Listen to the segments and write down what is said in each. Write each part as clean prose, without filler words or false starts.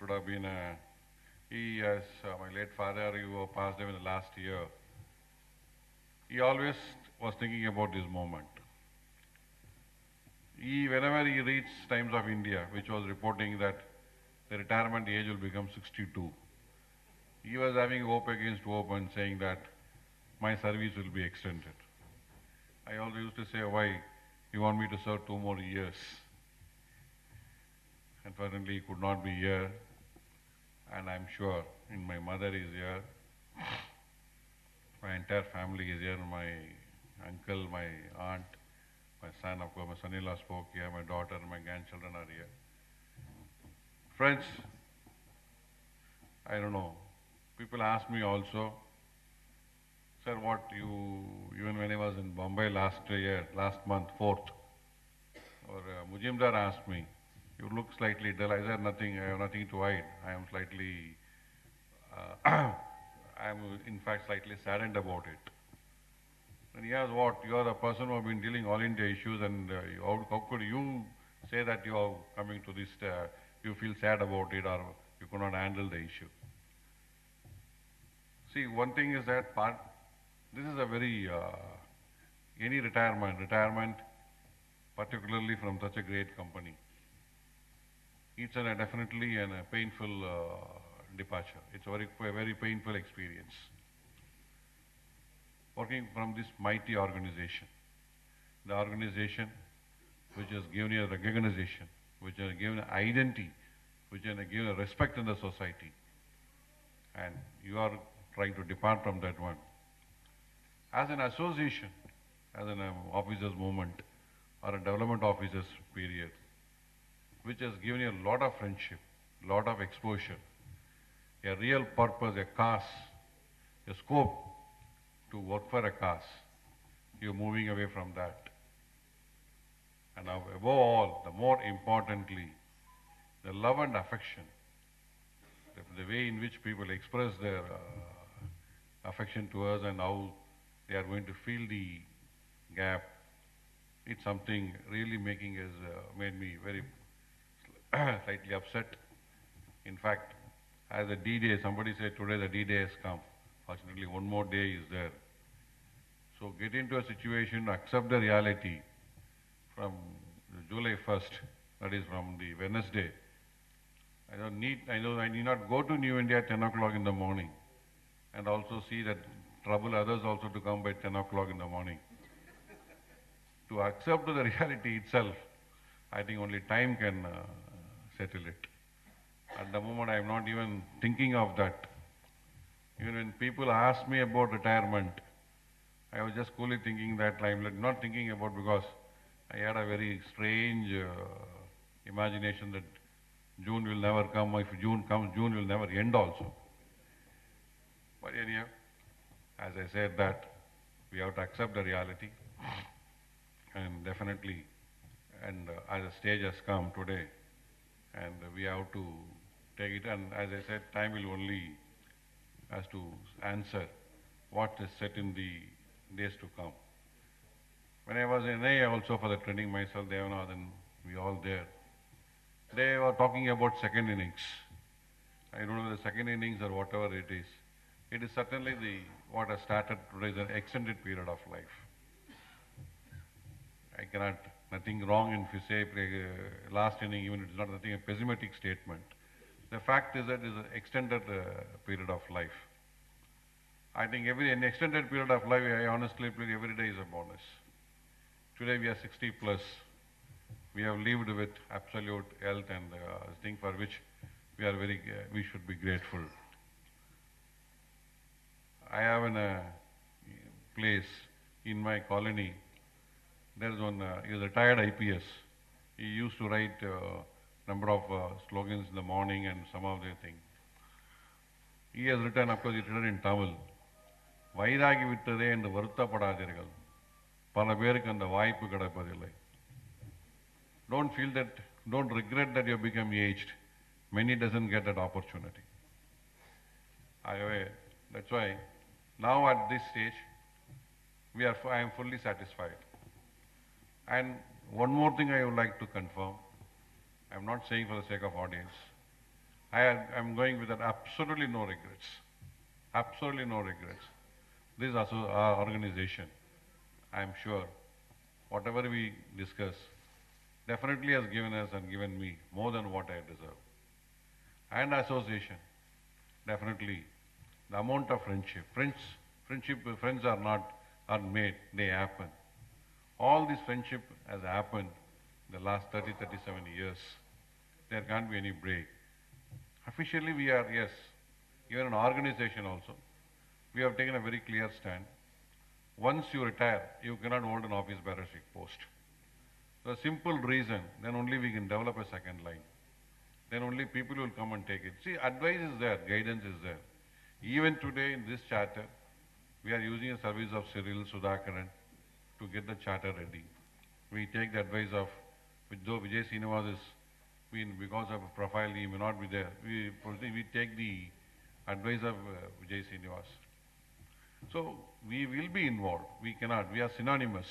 would have been he, as my late father, who passed away in the last year, he always was thinking about this moment. Whenever he reached Times of India, which was reporting that the retirement age will become 62, he was having hope against hope and saying that my service will be extended. I always used to say, why you want me to serve 2 more years? Unfortunately, he could not be here, and I'm sure my mother is here, my entire family is here, my uncle, my aunt, my son, of course, my son-in-law spoke here, my daughter, my grandchildren are here. Friends, I don't know. People ask me also, sir, even when I was in Bombay last month, 4th, or Mujimdar asked me, you look slightly dull. I said, nothing, I have nothing to hide. I am slightly, I am in fact slightly saddened about it. And he asked, what? You are the person who have been dealing all India issues, and how could you say that you are coming to this, you feel sad about it, or you could not handle the issue? See, one thing is that this is a very, any retirement, particularly from such a great company, it's definitely a painful departure. It's a very painful experience. Working from this mighty organization, the organization which has given you a recognition, which has given an identity, which has given a respect in the society, and you are trying to depart from that one. As an association, as an officers movement, or a development officers period, which has given you a lot of friendship, lot of exposure, a real purpose, a cause, a scope to work for a cause. You're moving away from that. And now, above all, the more importantly, the love and affection, the way in which people express their affection to us and how they are going to fill the gap, it's something really made me very slightly upset. In fact, as a D-Day, somebody said today the D-Day has come. Fortunately, one more day is there. So get into a situation to accept the reality from July 1st, that is from the Wednesday. I need not go to New India at 10 o'clock in the morning and also see that trouble others also to come by 10 o'clock in the morning. To accept the reality itself, I think only time can settle it. At the moment, I am not even thinking of that. Even when people ask me about retirement, I was just coolly thinking that I'm not thinking about, because I had a very strange imagination that June will never come. If June comes, June will never end also. But anyhow, as I said, that we have to accept the reality, and definitely, and as a stage has come today, and we have to take it. And as I said, time will only has to answer what is set in the days to come. When I was in NIA also for the training myself, Devanath and we all there, they were talking about second innings. I don't know the second innings or whatever it is. It is certainly what has started today is an extended period of life. Nothing wrong if you say last inning, even it's not nothing a pessimistic statement. The fact is that it is an extended period of life. I think an extended period of life, I honestly believe every day is a bonus. Today we are 60 plus. We have lived with absolute health and thing for which we should be grateful. I have a place in my colony. There is one, he is a retired IPS. He used to write number of slogans in the morning and some of the things. He has written, of course, he written in Tamil. வைராகி விட்டதே என்று வருத்தப்படாதீர்கள் பல பேருக்கு அந்த வாய்ப்பு கிடைப்பதில்லை. Don't feel that, don't regret that you have become aged. Many doesn't get that opportunity. That's why now at this stage, I am fully satisfied. And one more thing I would like to confirm. I am not saying for the sake of audience. I'm going with absolutely no regrets. Absolutely no regrets. This is also our organization, I'm sure, whatever we discuss, definitely has given us and given me more than what I deserve. And association, definitely. The amount of friends are made, they happen. All this friendship has happened in the last 30, 37 years. There can't be any break. Officially we are, yes, even an organization also, we have taken a very clear stand. Once you retire, you cannot hold an office bearership post. The simple reason, then only we can develop a second line. Then only people will come and take it. See, advice is there, guidance is there. Even today in this charter, we are using a service of Cyril Sudhakaran to get the charter ready. We take the advice of, though Vijay Srinivas is, because of a profile, he may not be there. We take the advice of Vijay Srinivas. So we will be involved. We cannot. We are synonymous.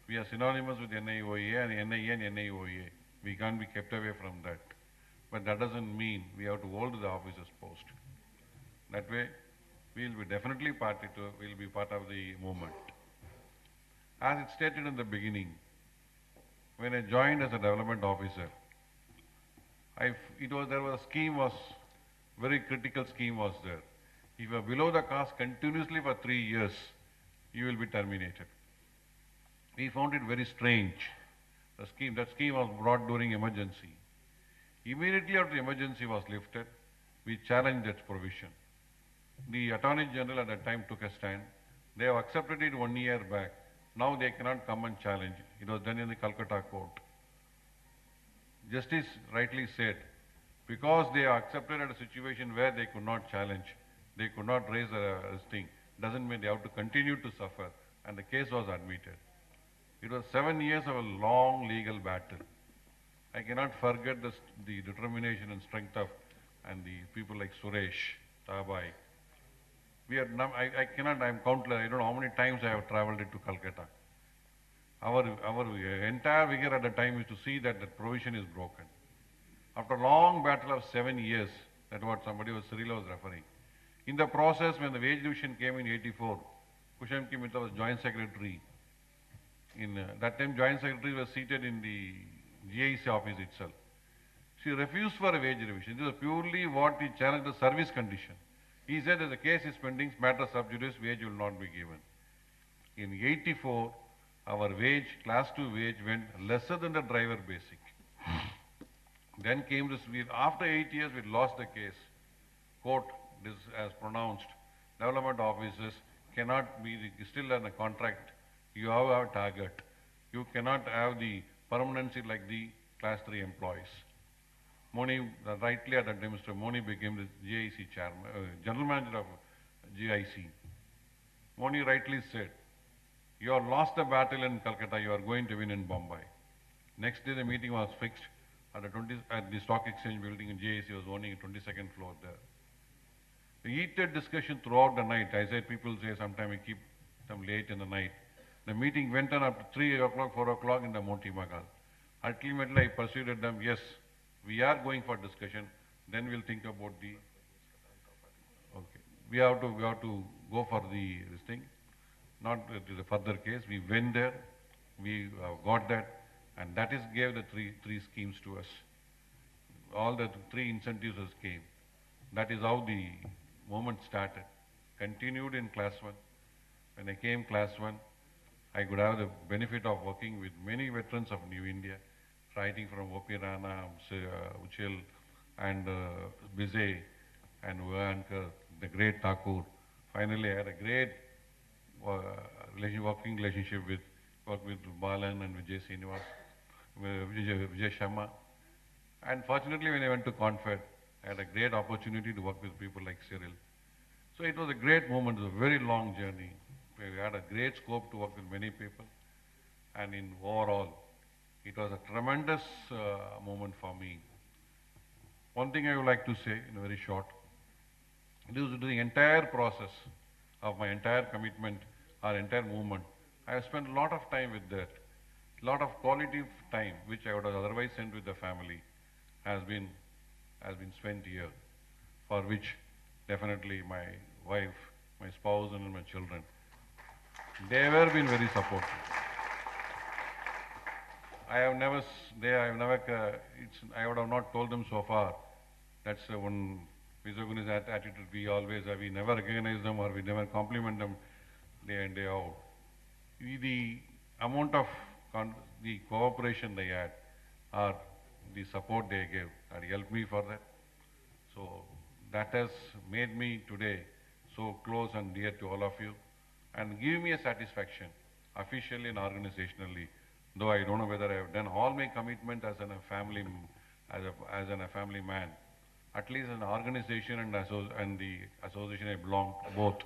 We are synonymous with NIOA and NIA and NIOA. We can't be kept away from that. But that doesn't mean we have to hold the officer's post. That way, we will be definitely we'll be part of the movement. As it stated in the beginning, when I joined as a development officer, very critical scheme was there. If you are below the caste continuously for 3 years, you will be terminated. We found it very strange. That scheme was brought during emergency. Immediately after the emergency was lifted, we challenged that provision. The Attorney General at that time took a stand. They have accepted it 1 year back. Now they cannot come and challenge. It was done in the Calcutta court. Justice rightly said, because they are accepted at a situation where they could not challenge, they could not raise this thing, doesn't mean they have to continue to suffer, and the case was admitted. It was 7 years of a long legal battle. I cannot forget the determination and strength of, and the people like Suresh, Tabai. I'm countless, I don't know how many times I have traveled to Calcutta. Our entire vigor at the time is to see that the provision is broken. After a long battle of 7 years, that's what Cyril was referring. In the process, when the wage division came in 84, Kushamki Mitra was joint secretary. In that time, joint secretary was seated in the GIC office itself. She refused for a wage revision. This was purely what he challenged the service condition. He said that the case is pending, matter sub judice, wage will not be given. In 84, our wage, class 2 wage went lesser than the driver basic. Then came this, after 8 years we lost the case. Court has pronounced, development officers cannot be still on a contract. You have a target. You cannot have the permanency like the class 3 employees. Moni, rightly at that time, Mr. Moni became the GIC chairman, general manager of GIC. Moni rightly said, you have lost the battle in Calcutta, you are going to win in Bombay. Next day the meeting was fixed at the stock exchange building in GIC, was owning a 22nd floor there. The heated discussion throughout the night. I said people say sometimes we keep them late in the night. The meeting went on up to 3 o'clock, 4 o'clock in the Monty Magal. Ultimately I persuaded them, yes, we are going for discussion, then we'll think about the, okay. We have to go for this thing, not to the further case. We went there, we got that, and that gave the three schemes to us. All the 3 incentives came. That is how the movement started. Continued in class 1. When I came class 1, I could have the benefit of working with many veterans of New India, writing from O.P. Rana, Uchil, and Bizet, and Vankar, the great Thakur. Finally, I had a great working relationship with Balan and Vijay Srinivas, Vijay Sharma. And fortunately, when I went to Confed, I had a great opportunity to work with people like Cyril. So it was a great moment, it was a very long journey. We had a great scope to work with many people. And in overall, it was a tremendous moment for me. One thing I would like to say in a very short, during the entire process of my entire commitment, our entire movement, I have spent a lot of time with that. A lot of quality time, which I would have otherwise spent with the family, has been has been spent here, for which definitely my wife, my spouse and my children, they were been very supportive. I have never, I would have not told them so far. That's one Visagunis attitude. We never recognize them or we never compliment them day in, day out. The amount of the cooperation they had or the support they gave that helped me for that. So that has made me today so close and dear to all of you and give me a satisfaction officially and organizationally, though I don't know whether I have done all my commitment as a family, as a family man. At least an organization and, and the association I belong to both,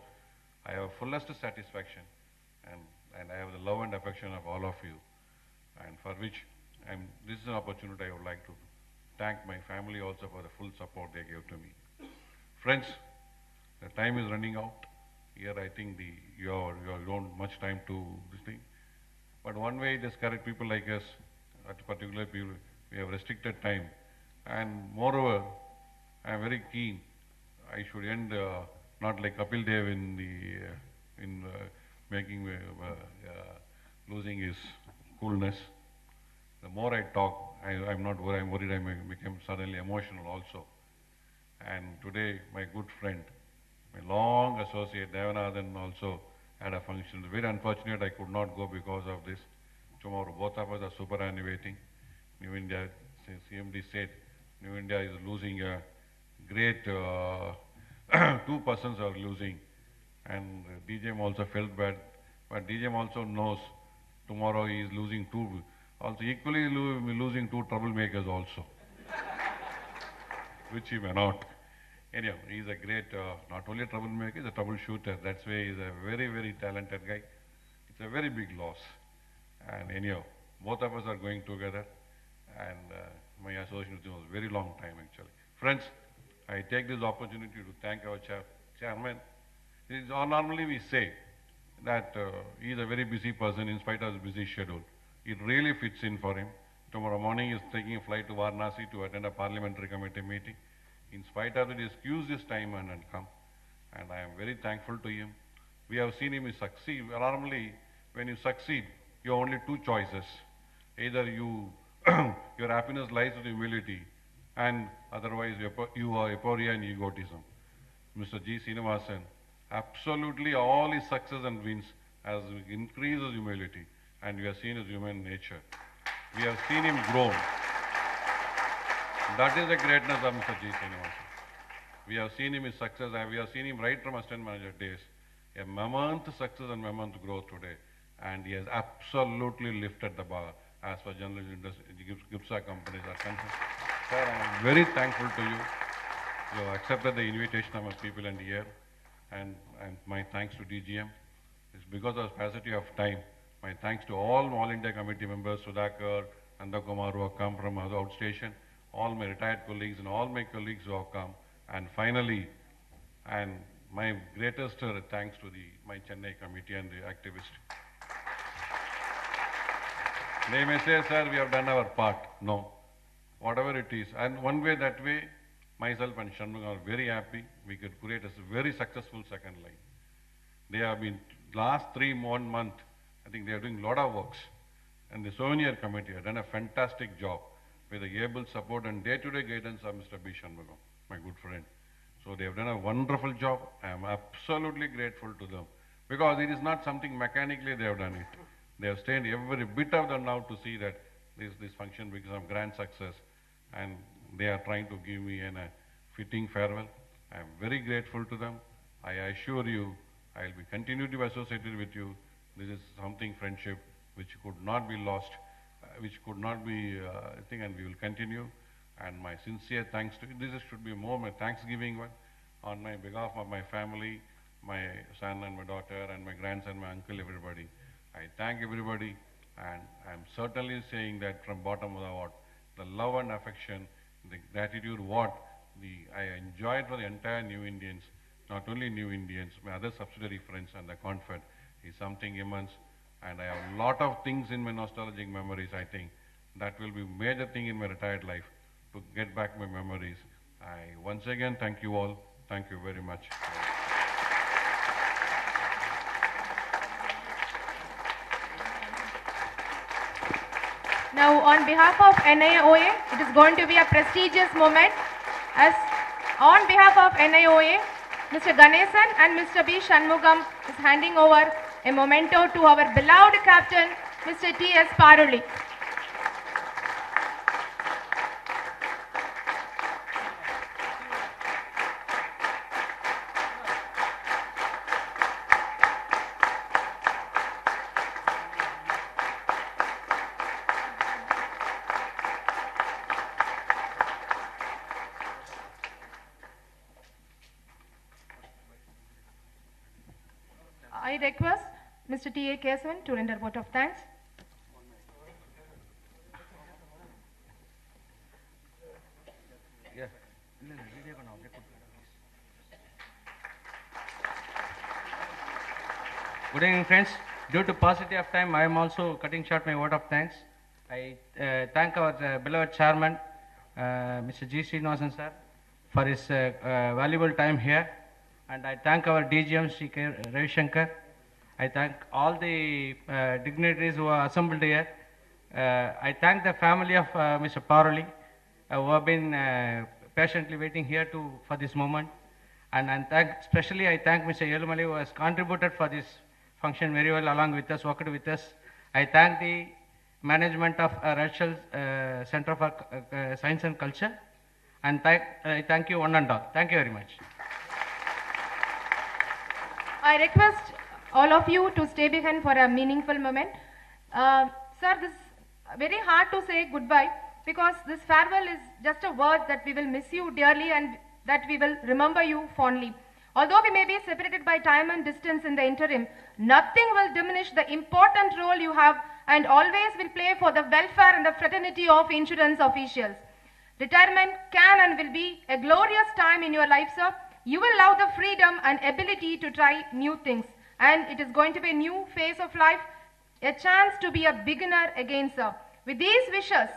I have fullest satisfaction and I have the love and affection of all of you, and for which this is an opportunity I would like to thank my family also for the full support they gave to me. Friends, the time is running out. Here I think you don't much time to this thing. But one way it is correct, people like us, at particular people, we have restricted time. And moreover, I am very keen. I should end not like Kapil Dev in making losing his coolness. The more I talk, I'm not worried. I'm worried I may become suddenly emotional also. And today, my good friend, my long associate Devanathan also had a function. Very unfortunate I could not go because of this. Tomorrow, both of us are superannuating. New India, since CMD said, New India is losing a great, 2% are losing. And DGM also felt bad. But DGM also knows tomorrow he is losing two, also equally losing two troublemakers also, which he may not. Anyhow, he's a great, not only a troublemaker, he's a troubleshooter. That's why he's a very, very talented guy. It's a very big loss. And anyhow, both of us are going together. And my association with him was a very long time actually. Friends, I take this opportunity to thank our chairman. Normally we say that he is a very busy person in spite of his busy schedule. It really fits in for him. Tomorrow morning he is taking a flight to Varanasi to attend a parliamentary committee meeting. In spite of it, he excused his time and come. And I am very thankful to him. We have seen him succeed. Normally, when you succeed, you have only two choices. Either you, your happiness lies with humility, and otherwise you are aporia and egotism. Mr. G. Srinivasan, absolutely all his success and wins has increased his humility, and we have seen his human nature. We have seen him grow. That is the greatness of Mr. G. Srinivasan. We have seen him in success, and we have seen him right from assistant manager days. A mammoth success and mammoth growth today. And he has absolutely lifted the bar as far as general GIPSA companies are concerned. Sir, I am very thankful to you. You have accepted the invitation of my people and here. And my thanks to DGM. It's because of sparsity of time. My thanks to all India committee members, Sudhakar, Andakumar, who have come from outstation, all my retired colleagues and all my colleagues who have come. And finally, and my greatest thanks to my Chennai committee and the activists. They may say, sir, we have done our part. No. Whatever it is. And one way, that way, myself and Shanmugam are very happy. We could create a very successful second line. They have been, last 3 months, I think they are doing a lot of works. And the souvenir committee have done a fantastic job with the able support and day-to-day guidance of Mr. B. Shanmugam, my good friend. So they have done a wonderful job. I am absolutely grateful to them. Because it is not something mechanically they have done it. They have stayed every bit of them now to see that this function becomes a grand success. And they are trying to give me a fitting farewell. I am very grateful to them. I assure you, I will be continue to be associated with you. This is something, friendship, which could not be lost, which could not be, I think, and we will continue. And my sincere thanks to you. This should be more my Thanksgiving one on my behalf of my family, my son and my daughter and my grandson, my uncle, everybody. I thank everybody, and I'm certainly saying that from bottom of the heart, the love and affection, the gratitude, I enjoyed for the entire New Indians, not only New Indians, my other subsidiary friends and the Confed, is something immense. And I have a lot of things in my nostalgic memories, I think. That will be a major thing in my retired life, to get back my memories. I once again thank you all. Thank you very much. Now, on behalf of NIOA, it is going to be a prestigious moment as on behalf of NIOA, Mr. Ganesan and Mr. B. Shanmugam is handing over a memento to our beloved captain, Mr. T.S. Paruli. I request Mr. T.A. Kesavan to render vote of thanks. Good evening, friends. Due to paucity of time, I am also cutting short my vote of thanks. I thank our beloved chairman, Mr. G. Srinivasan sir, for his valuable time here. And I thank our DGM, Sri K. Ravi Shankar. I thank all the dignitaries who are assembled here. I thank the family of Mr. Paroli, who have been patiently waiting here for this moment. And especially I thank Mr. Yelumali, who has contributed for this function very well along with us, worked with us. I thank the management of Rachel Center for Science and Culture. And I thank you one and all. Thank you very much. I request all of you to stay behind for a meaningful moment. Sir, this is very hard to say goodbye because this farewell is just a word that we will miss you dearly and that we will remember you fondly. Although we may be separated by time and distance in the interim, nothing will diminish the important role you have and always will play for the welfare and the fraternity of insurance officials. Retirement can and will be a glorious time in your life, sir. You will love the freedom and ability to try new things. And it is going to be a new phase of life, a chance to be a beginner again, sir. With these wishes,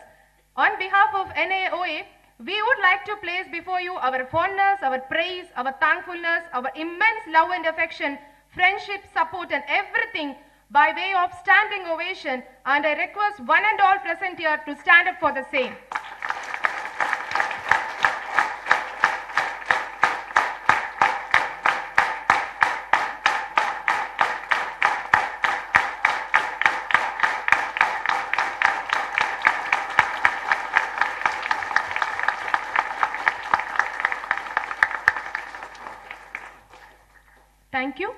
on behalf of NAOA, we would like to place before you our fondness, our praise, our thankfulness, our immense love and affection, friendship, support and everything by way of standing ovation, and I request one and all present here to stand up for the same. Thank you.